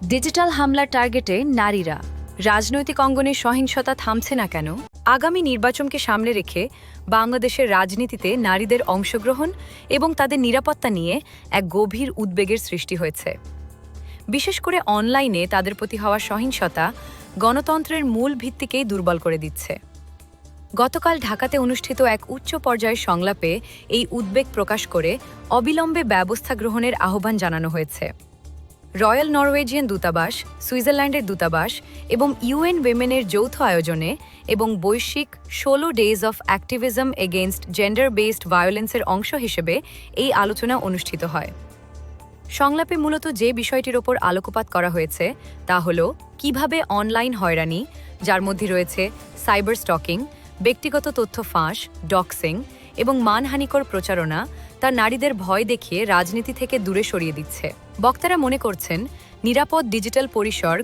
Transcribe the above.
Digital হামলার টার্গেটে নারীরা, রাজনৈতিক অঙ্গনে সহিংসতা থামছে না কেন? আগামী নির্বাচনকে সামনে রেখে বাংলাদেশের রাজনীতিতে নারীদের অংশগ্রহণ এবং তাদের নিরাপত্তা নিয়ে এক গভীর উদ্বেগের সৃষ্টি হয়েছে। বিশেষ করে অনলাইনে তাদের প্রতি হওয়া সহিংসতা গণতন্ত্রের মূল ভিত্তিকেই দুর্বল করে দিচ্ছে। গতকাল ঢাকাতে অনুষ্ঠিত এক উচ্চ পর্যায়ের সংলাপে এই উদ্বেগ প্রকাশ করে অবিলম্বে ব্যবস্থা গ্রহণের আহ্বান জানানো হয়েছে। রয়্যাল নরওয়েজিয়ান দূতাবাস, সুইজারল্যান্ডের দূতাবাস এবং ইউএন উইমেনের যৌথ আয়োজনে এবং বৈশ্বিক 16 days of activism against gender based ভায়োলেন্সের অংশ হিসেবে এই আলোচনা অনুষ্ঠিত হয়। সংলাপে মূলত যে বিষয়টির ওপর আলোকপাত করা হয়েছে তা হল কিভাবে অনলাইন হয়রানি, যার মধ্যে রয়েছে সাইবার স্টকিং, ব্যক্তিগত তথ্য ফাঁস, ডক্সিং এবং মানহানিকর প্রচারণা, তা নারীদের ভয় দেখিয়ে রাজনীতি থেকে দূরে সরিয়ে দিচ্ছে। বক্তারা মনে করছেন, নিরাপদ ডিজিটাল পরিসর